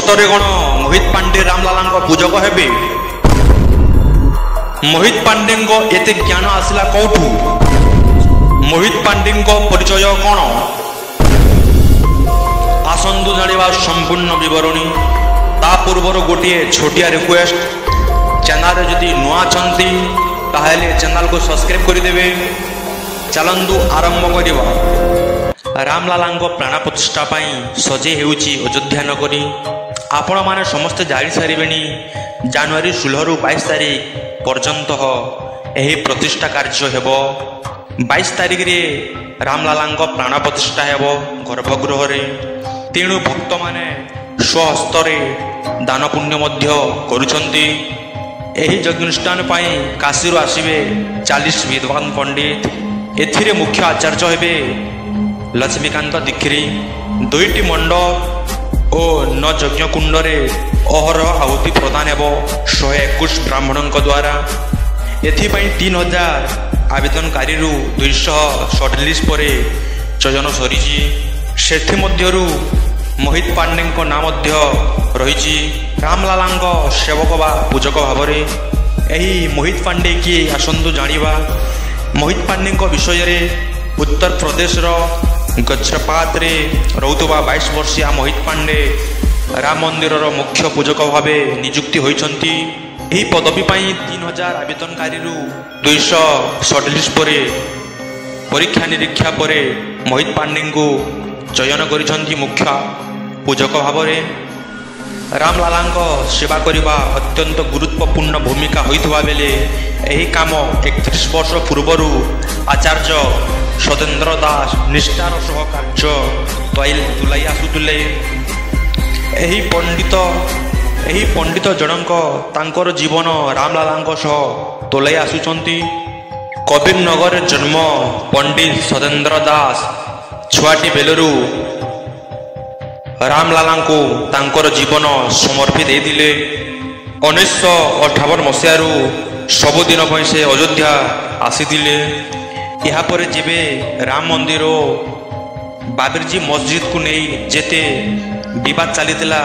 ସତରେ କ'ଣ ମୋହିତ ପାଣ୍ଡେ ରାମଲାଲାଙ୍କ ପୂଜକ ହେବେ? ମୋହିତ ପାଣ୍ଡେଙ୍କ ଏତେ ଜ୍ଞାନ ଆସିଲା କୋଉଠୁ? ମୋହିତ ପାଣ୍ଡେଙ୍କ ପରିଚୟ କ'ଣ? ଆସନ୍ତୁ ଜାଣିବା ସମ୍ପୂର୍ଣ୍ଣ ବିବରଣୀ। ତା ପୂର୍ବରୁ ଗୋଟିଏ ଛୋଟିଆ ରିକ୍ୱେଷ୍ଟ, ଚ୍ୟାନେଲରେ ଯଦି ନୂଆ ଅଛନ୍ତି ତାହେଲେ ଚ୍ୟାନେଲକୁ ସବସ୍କ୍ରାଇବ କରିଦେବେ। ଚାଲନ୍ତୁ ଆରମ୍ଭ କରିବା। ରାମଲାଲାଙ୍କ ପ୍ରାଣ ପ୍ରତିଷ୍ଠା ପାଇଁ ସଜେଇ ହେଉଛି ଅଯୋଧ୍ୟା ନଗରୀ। ଆପଣମାନେ ସମସ୍ତେ ଜାଣିସାରିବେଣି ଜାନୁଆରୀ 16ରୁ 22 ତାରିଖ ପର୍ଯ୍ୟନ୍ତ ଏହି ପ୍ରତିଷ୍ଠା କାର୍ଯ୍ୟ ହେବ। 22 ତାରିଖରେ ରାମଲାଲାଙ୍କ ପ୍ରାଣ ପ୍ରତିଷ୍ଠା ହେବ ଗର୍ଭଗୃହରେ। ତେଣୁ ଭକ୍ତମାନେ ସ୍ୱହସ୍ତରେ ଦାନ ପୁଣ୍ୟ ମଧ୍ୟ କରୁଛନ୍ତି। ଏହି ଯଜ୍ଞାନୁଷ୍ଠାନ ପାଇଁ କାଶୀରୁ ଆସିବେ 40 ବିଦ୍ୱାନ ପଣ୍ଡିତ। ଏଥିରେ ମୁଖ୍ୟ ଆଚାର୍ଯ୍ୟ ହେବେ ଲକ୍ଷ୍ମୀକାନ୍ତ ଦୀକ୍ଷିତ। 2ଟି ମଣ୍ଡପ ଓ 9 ଯଜ୍ଞକୁଣ୍ଡରେ ଅହରହ ଆହୁତି ପ୍ରଦାନ ହେବ 121 ବ୍ରାହ୍ମଣଙ୍କ ଦ୍ୱାରା। ଏଥିପାଇଁ 3000 ଆବେଦନକାରୀରୁ 247 ପରେ ଚୟନ ସରିଛି। ସେଥିମଧ୍ୟରୁ ମୋହିତ ପାଣ୍ଡେଙ୍କ ନାଁ ମଧ୍ୟ ରହିଛି ରାମଲାଲାଙ୍କ ସେବକ ବା ପୂଜକ ଭାବରେ। ଏହି ମୋହିତ ପାଣ୍ଡେ କିଏ ଆସନ୍ତୁ ଜାଣିବା। ମୋହିତ ପାଣ୍ଡେଙ୍କ ବିଷୟରେ ଉତ୍ତରପ୍ରଦେଶର ଗଜପାତରେ ରହୁଥିବା 22 ବର୍ଷୀୟ ମୋହିତ ପାଣ୍ଡେ ରାମ ମନ୍ଦିରର ମୁଖ୍ୟ ପୂଜକ ଭାବେ ନିଯୁକ୍ତି ହୋଇଛନ୍ତି। ଏହି ପଦବୀ ପାଇଁ 3000 ଆବେଦନକାରୀରୁ 247 ପରେ ପରୀକ୍ଷା ନିରୀକ୍ଷା ପରେ ମୋହିତ ପାଣ୍ଡେଙ୍କୁ ଚୟନ କରିଛନ୍ତି ମୁଖ୍ୟ ପୂଜକ ଭାବରେ। ରାମଲାଲାଙ୍କ ସେବା କରିବା ଅତ୍ୟନ୍ତ ଗୁରୁତ୍ୱପୂର୍ଣ୍ଣ ଭୂମିକା ହୋଇଥିବା ବେଳେ ଏହି କାମ 31 ବର୍ଷ ପୂର୍ବରୁ ଆଚାର୍ଯ୍ୟ ସତେନ୍ଦ୍ର ଦାସ ନିଷ୍ଠାର ସହ କାର୍ଯ୍ୟ ତୁଲାଇ ଆସୁଥିଲେ। ଏହି ପଣ୍ଡିତ ଜଣଙ୍କ ତାଙ୍କର ଜୀବନ ରାମଲାଲାଙ୍କ ସହ ତୁଲାଇ ଆସୁଛନ୍ତି। କବିରନଗରରେ ଜନ୍ମ ପଣ୍ଡିତ ସତେନ୍ଦ୍ର ଦାସ ଛୁଆଟି ବେଳରୁ ରାମଲାଲାଙ୍କୁ ତାଙ୍କର ଜୀବନ ସମର୍ପି ଦେଇଥିଲେ। 1958 ମସିହାରୁ ସବୁଦିନ ପାଇଁ ସେ ଅଯୋଧ୍ୟା ଆସିଥିଲେ। ଏହାପରେ ଯେବେ ରାମ ମନ୍ଦିର ଓ ବାବରଜୀ ମସଜିଦକୁ ନେଇ ଯେତେ ବିବାଦ ଚାଲିଥିଲା,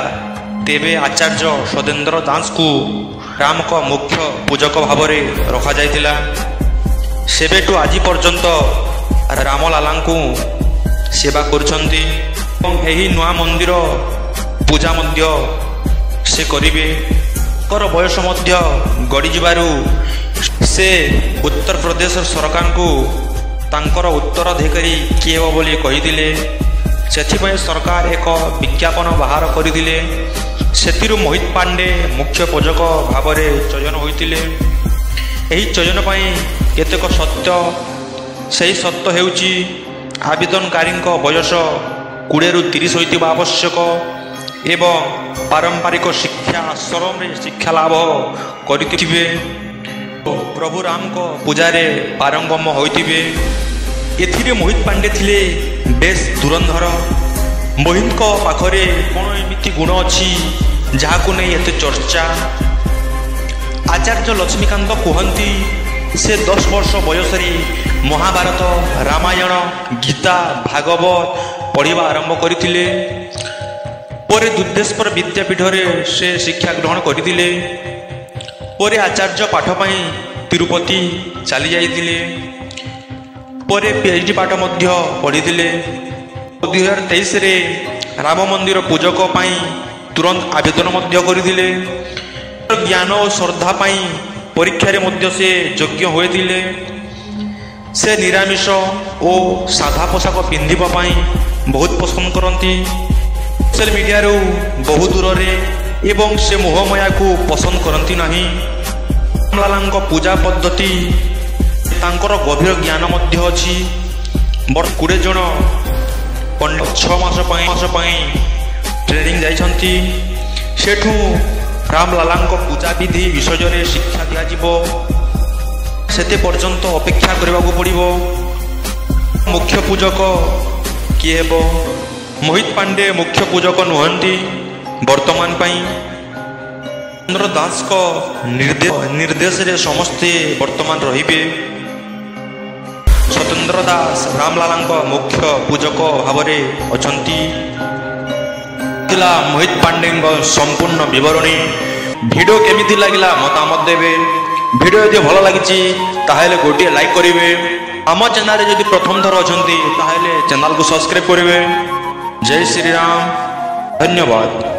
ତେବେ ଆଚାର୍ଯ୍ୟ ସତେନ୍ଦ୍ର ଦାସଙ୍କୁ ରାମଙ୍କ ମୁଖ୍ୟ ପୂଜକ ଭାବରେ ରଖାଯାଇଥିଲା। ସେବେଠୁ ଆଜି ପର୍ଯ୍ୟନ୍ତ ରାମଲାଲାଙ୍କୁ ସେବା କରୁଛନ୍ତି ଏବଂ ଏହି ନୂଆ ମନ୍ଦିର ପୂଜା ମଧ୍ୟ ସେ କରିବେ। ତାଙ୍କର ବୟସ ମଧ୍ୟ ଗଡ଼ିଯିବାରୁ ସେ ଉତ୍ତରପ୍ରଦେଶ ସରକାରଙ୍କୁ ତାଙ୍କର ଉତ୍ତରାଧିକାରୀ କିଏ ହେବ ବୋଲି କହିଥିଲେ। ସେଥିପାଇଁ ସରକାର ଏକ ବିଜ୍ଞାପନ ବାହାର କରିଥିଲେ। ସେଥିରୁ ମୋହିତ ପାଣ୍ଡେ ମୁଖ୍ୟ ପୂଜକ ଭାବରେ ଚୟନ ହୋଇଥିଲେ। ଏହି ଚୟନ ପାଇଁ କେତେକ ସତ୍ୟ, ସେହି ସତ୍ୟ ହେଉଛି ଆବେଦନକାରୀଙ୍କ ବୟସ 20ରୁ 30 ହୋଇଥିବା ଆବଶ୍ୟକ ଏବଂ ପାରମ୍ପରିକ ଶିକ୍ଷା ଆଶ୍ରମରେ ଶିକ୍ଷା ଲାଭ କରିଥିବେ, ପ୍ରଭୁ ରାମଙ୍କ ପୂଜାରେ ପାରଙ୍ଗମ ହୋଇଥିବେ। ଏଥିରେ ମୋହିତ ପାଣ୍ଡେ ଥିଲେ ବେଶ ଧୁରନ୍ଧର। ମୋହିତଙ୍କ ପାଖରେ କ'ଣ ଏମିତି ଗୁଣ ଅଛି ଯାହାକୁ ନେଇ ଏତେ ଚର୍ଚ୍ଚା? ଆଚାର୍ଯ୍ୟ ଲକ୍ଷ୍ମୀକାନ୍ତ କୁହନ୍ତି ସେ 10 ବର୍ଷ ବୟସରେ ମହାଭାରତ, ରାମାୟଣ, ଗୀତା, ଭାଗବତ ପଢ଼ିବା ଆରମ୍ଭ କରିଥିଲେ। ପରେ ଦୁର୍ଗେଶ୍ୱର ବିଦ୍ୟାପୀଠରେ ସେ ଶିକ୍ଷା ଗ୍ରହଣ କରିଥିଲେ। ପରେ ଆଚାର୍ଯ୍ୟ ପାଠ ପାଇଁ ତିରୁପତି ଚାଲିଯାଇଥିଲେ। ପରେ PhD ପାଠ ମଧ୍ୟ ପଢ଼ିଥିଲେ। 2023ରେ ରାମ ମନ୍ଦିର ପୂଜକ ପାଇଁ ତୁରନ୍ତ ଆବେଦନ ମଧ୍ୟ କରିଥିଲେ। ଜ୍ଞାନ ଓ ଶ୍ରଦ୍ଧା ପାଇଁ ପରୀକ୍ଷାରେ ମଧ୍ୟ ସେ ଯୋଗ୍ୟ ହୋଇଥିଲେ। ସେ ନିରାମିଷ ଓ ସାଧା ପୋଷାକ ପିନ୍ଧିବା ପାଇଁ ବହୁତ ପସନ୍ଦ କରନ୍ତି। ସୋସିଆଲ ମିଡ଼ିଆରୁ ବହୁ ଦୂରରେ ଏବଂ ସେ ମୋହମାୟାକୁ ପସନ୍ଦ କରନ୍ତି ନାହିଁ। ରାମଲାଲାଙ୍କ ପୂଜା ପଦ୍ଧତି ତାଙ୍କର ଗଭୀର ଜ୍ଞାନ ମଧ୍ୟ ଅଛି। 20 ଜଣ ପଣ୍ଡିତ 6 ମାସ ପାଇଁ ଟ୍ରେନିଂ ଯାଇଛନ୍ତି। ସେଠୁ ରାମଲାଲାଙ୍କ ପୂଜା ବିଧି ବିଷୟରେ ଶିକ୍ଷା ଦିଆଯିବ। ସେତେ ପର୍ଯ୍ୟନ୍ତ ଅପେକ୍ଷା କରିବାକୁ ପଡ଼ିବ। ମୁଖ୍ୟ ପୂଜକ କିଏ ହେବ? ମୋହିତ ପାଣ୍ଡେ ମୁଖ୍ୟ ପୂଜକ ନୁହନ୍ତି ବର୍ତ୍ତମାନ ପାଇଁ। ସତେନ୍ଦ୍ର ଦାସଙ୍କ ନିର୍ଦ୍ଦେଶରେ ସମସ୍ତେ ବର୍ତ୍ତମାନ ରହିବେ। ସତେନ୍ଦ୍ର ଦାସ ରାମଲାଲାଙ୍କ ମୁଖ୍ୟ ପୂଜକ ଭାବରେ ଅଛନ୍ତି। ଥିଲା ମୋହିତ ପାଣ୍ଡେଙ୍କ ସମ୍ପୂର୍ଣ୍ଣ ବିବରଣୀ। ଭିଡ଼ିଓ କେମିତି ଲାଗିଲା ମତାମତ ଦେବେ। ଭିଡ଼ିଓ ଯଦି ଭଲ ଲାଗିଛି ତାହେଲେ ଗୋଟିଏ ଲାଇକ୍ କରିବେ। ଆମ ଚ୍ୟାନେଲରେ ଯଦି ପ୍ରଥମ ଥର ଅଛନ୍ତି ତାହେଲେ ଚ୍ୟାନେଲକୁ ସବସ୍କ୍ରାଇବ୍ କରିବେ। ଜୟ ଶ୍ରୀରାମ, ଧନ୍ୟବାଦ।